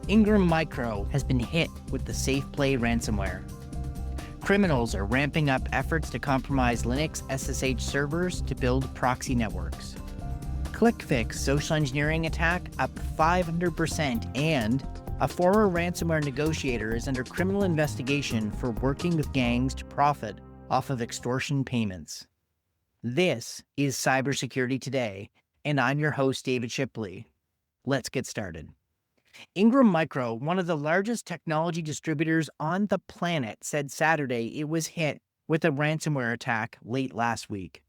Ingram Micro has been hit with the SafePlay ransomware. Criminals are ramping up efforts to compromise Linux SSH servers to build proxy networks. ClickFix social engineering attack up 500%, and a former ransomware negotiator is under criminal investigation for working with gangs to profit off of extortion payments. This is Cybersecurity Today, and I'm your host, David Shipley. Let's get started. Ingram Micro, one of the largest technology distributors on the planet, said Saturday it was hit with a ransomware attack late last week.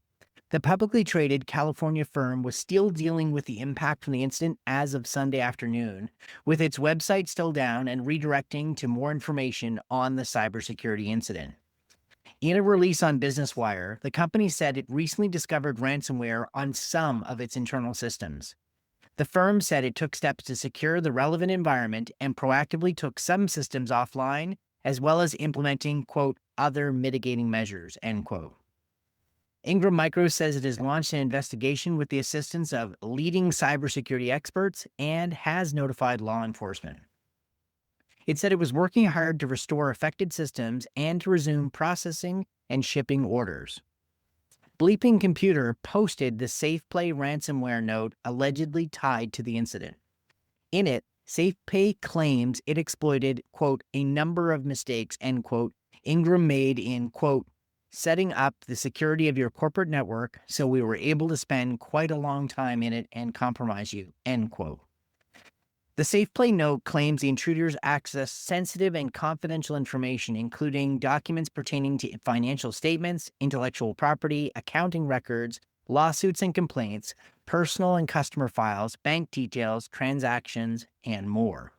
The publicly traded California firm was still dealing with the impact from the incident as of Sunday afternoon, with its website still down and redirecting to more information on the cybersecurity incident. In a release on Business Wire, the company said it recently discovered ransomware on some of its internal systems. The firm said it took steps to secure the relevant environment and proactively took some systems offline, as well as implementing, quote, other mitigating measures, end quote. Ingram Micro says it has launched an investigation with the assistance of leading cybersecurity experts and has notified law enforcement. It said it was working hard to restore affected systems and to resume processing and shipping orders. Bleeping Computer posted the SafePlay ransomware note allegedly tied to the incident. In it, SafePlay claims it exploited, quote, a number of mistakes, end quote, Ingram made in, quote, setting up the security of your corporate network, so we were able to spend quite a long time in it and compromise you, end quote. The SafePlay note claims the intruders accessed sensitive and confidential information, including documents pertaining to financial statements, intellectual property, accounting records, lawsuits and complaints, personal and customer files, bank details, transactions, and more.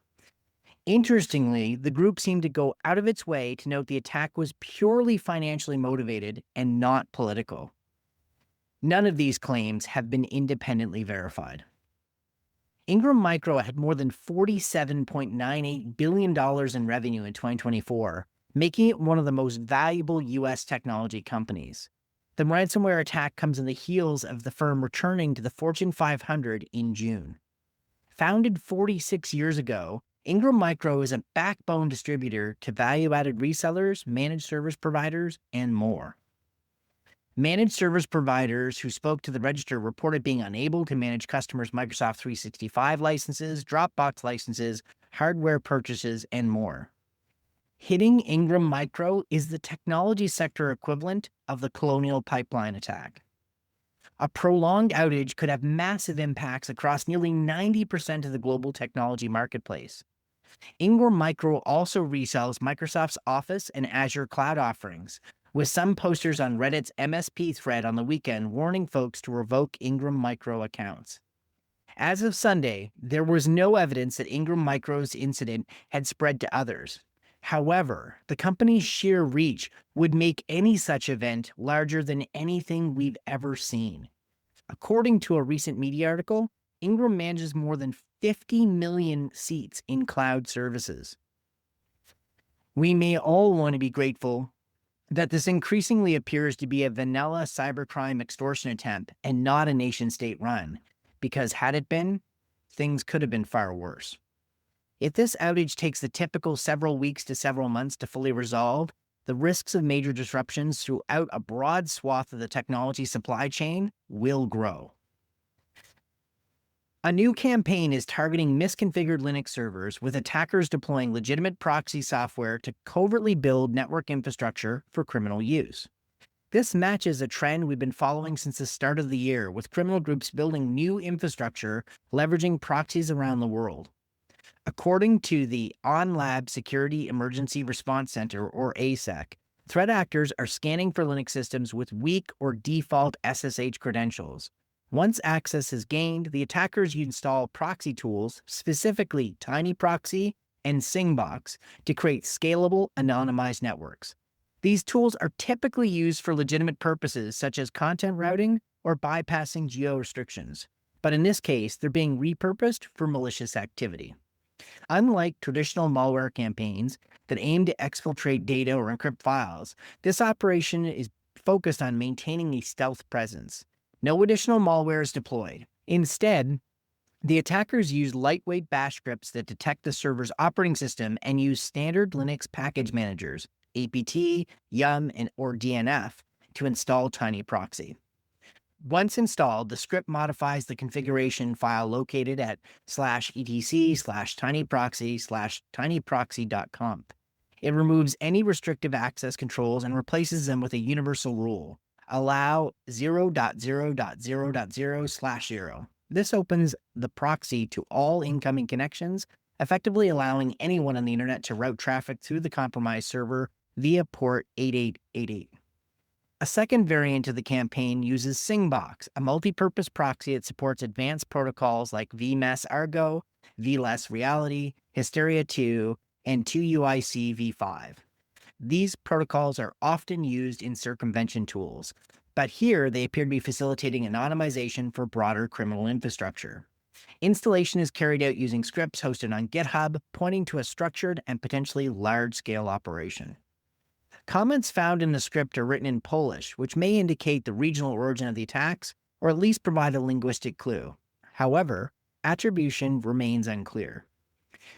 Interestingly, the group seemed to go out of its way to note the attack was purely financially motivated and not political. None of these claims have been independently verified. Ingram Micro had more than $47.98 billion in revenue in 2024, making it one of the most valuable U.S. technology companies. The ransomware attack comes on the heels of the firm returning to the Fortune 500 in June. Founded 46 years ago, Ingram Micro is a backbone distributor to value-added resellers, managed service providers, and more. Managed service providers who spoke to the Register reported being unable to manage customers' Microsoft 365 licenses, Dropbox licenses, hardware purchases, and more. Hitting Ingram Micro is the technology sector equivalent of the Colonial Pipeline attack. A prolonged outage could have massive impacts across nearly 90% of the global technology marketplace. Ingram Micro also resells Microsoft's Office and Azure cloud offerings, with some posters on Reddit's MSP thread on the weekend warning folks to revoke Ingram Micro accounts. As of Sunday, there was no evidence that Ingram Micro's incident had spread to others. However, the company's sheer reach would make any such event larger than anything we've ever seen. According to a recent media article, Ingram manages more than 50 million seats in cloud services. We may all want to be grateful that this increasingly appears to be a vanilla cybercrime extortion attempt and not a nation-state run, because had it been, things could have been far worse. If this outage takes the typical several weeks to several months to fully resolve, the risks of major disruptions throughout a broad swath of the technology supply chain will grow. A new campaign is targeting misconfigured Linux servers, with attackers deploying legitimate proxy software to covertly build network infrastructure for criminal use. This matches a trend we've been following since the start of the year, with criminal groups building new infrastructure leveraging proxies around the world. According to the OnLab Security Emergency Response Center, or ASEC, threat actors are scanning for Linux systems with weak or default SSH credentials. Once access is gained, the attackers install proxy tools, specifically TinyProxy and Singbox, to create scalable, anonymized networks. These tools are typically used for legitimate purposes, such as content routing or bypassing geo-restrictions. But in this case, they're being repurposed for malicious activity. Unlike traditional malware campaigns that aim to exfiltrate data or encrypt files, this operation is focused on maintaining a stealth presence. No additional malware is deployed. Instead, The attackers use lightweight bash scripts that detect the server's operating system and use standard Linux package managers, apt, yum, or DNF, to install Tiny Proxy. Once installed, the script modifies the configuration file located at /etc/tinyproxy/tinyproxy.conf. It removes any restrictive access controls and replaces them with a universal rule: allow 0.0.0.0/0. This opens the proxy to all incoming connections, effectively allowing anyone on the internet to route traffic through the compromised server via port 8888. A second variant of the campaign uses Singbox, a multi-purpose proxy that supports advanced protocols like vMess Argo, vLess Reality, Hysteria 2, and 2UIC v5. These protocols are often used in circumvention tools, but here they appear to be facilitating anonymization for broader criminal infrastructure. Installation is carried out using scripts hosted on GitHub, pointing to a structured and potentially large-scale operation. Comments found in the script are written in Polish, which may indicate the regional origin of the attacks, or at least provide a linguistic clue. However, attribution remains unclear.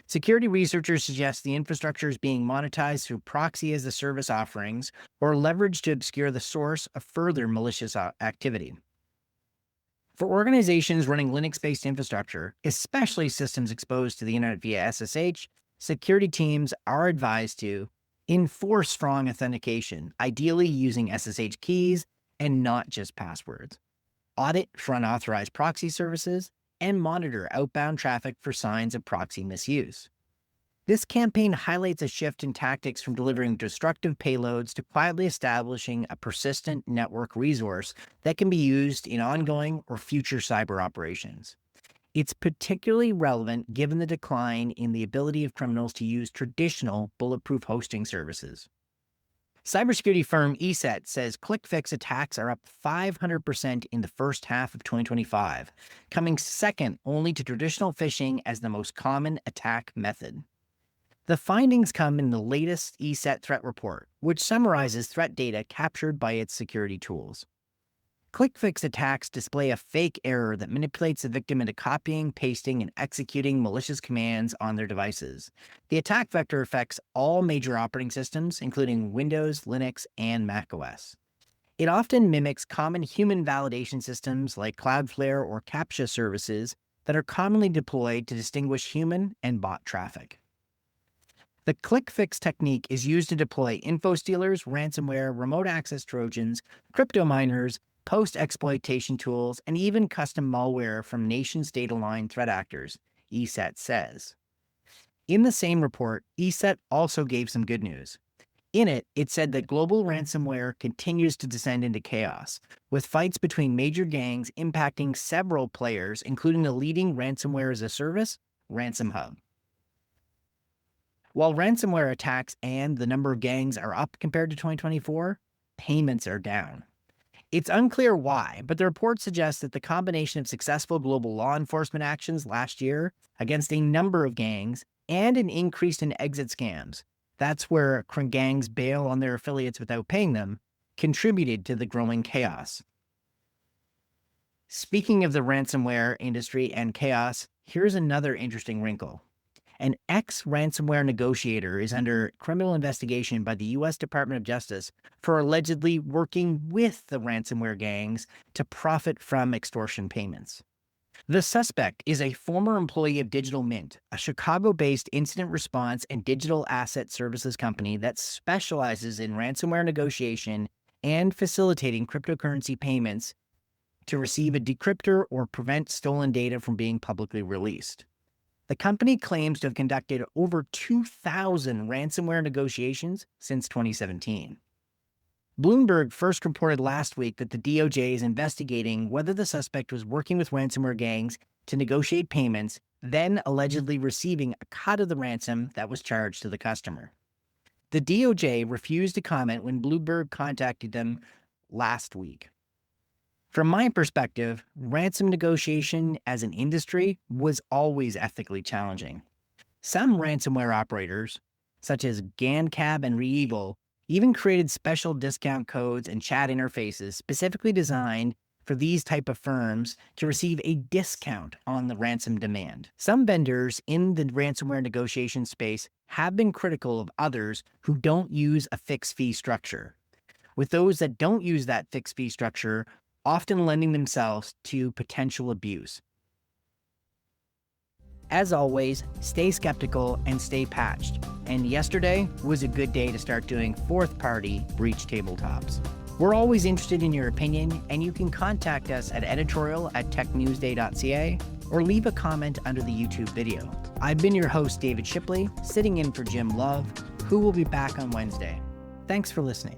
Security researchers suggest the infrastructure is being monetized through proxy-as-a-service offerings or leveraged to obscure the source of further malicious activity. For organizations running Linux-based infrastructure, especially systems exposed to the internet via SSH, security teams are advised to enforce strong authentication, ideally using SSH keys and not just passwords. Audit for unauthorized proxy services, and monitor outbound traffic for signs of proxy misuse. This campaign highlights a shift in tactics from delivering destructive payloads to quietly establishing a persistent network resource that can be used in ongoing or future cyber operations. It's particularly relevant given the decline in the ability of criminals to use traditional bulletproof hosting services. Cybersecurity firm ESET says click-fix attacks are up 500% in the first half of 2025, coming second only to traditional phishing as the most common attack method. The findings come in the latest ESET threat report, which summarizes threat data captured by its security tools. Click-fix attacks display a fake error that manipulates the victim into copying, pasting, and executing malicious commands on their devices. The attack vector affects all major operating systems, including Windows, Linux, and macOS. It often mimics common human validation systems like Cloudflare or CAPTCHA services that are commonly deployed to distinguish human and bot traffic. The click-fix technique is used to deploy info stealers, ransomware, remote access trojans, crypto miners, post-exploitation tools, and even custom malware from nation-state-aligned threat actors, ESET says. In the same report, ESET also gave some good news. In it, it said that global ransomware continues to descend into chaos, with fights between major gangs impacting several players, including the leading ransomware-as-a-service, RansomHub. While ransomware attacks and the number of gangs are up compared to 2024, payments are down. It's unclear why, but the report suggests that the combination of successful global law enforcement actions last year against a number of gangs and an increase in exit scams, that's where gangs bail on their affiliates without paying them, contributed to the growing chaos. Speaking of the ransomware industry and chaos, here's another interesting wrinkle. An ex-ransomware negotiator is under criminal investigation by the U.S. Department of Justice for allegedly working with the ransomware gangs to profit from extortion payments. The suspect is a former employee of Digital Mint, a Chicago-based incident response and digital asset services company that specializes in ransomware negotiation and facilitating cryptocurrency payments to receive a decryptor or prevent stolen data from being publicly released. The company claims to have conducted over 2,000 ransomware negotiations since 2017. Bloomberg first reported last week that the DOJ is investigating whether the suspect was working with ransomware gangs to negotiate payments, then allegedly receiving a cut of the ransom that was charged to the customer. The DOJ refused to comment when Bloomberg contacted them last week. From my perspective, ransom negotiation as an industry was always ethically challenging. Some ransomware operators, such as GANCAB and ReEvil, even created special discount codes and chat interfaces specifically designed for these type of firms to receive a discount on the ransom demand. Some vendors in the ransomware negotiation space have been critical of others who don't use a fixed fee structure, with those that don't use that fixed fee structure often lending themselves to potential abuse. As always, stay skeptical and stay patched. And yesterday was a good day to start doing fourth-party breach tabletops. We're always interested in your opinion, and you can contact us at editorial@technewsday.ca or leave a comment under the YouTube video. I've been your host, David Shipley, sitting in for Jim Love, who will be back on Wednesday. Thanks for listening.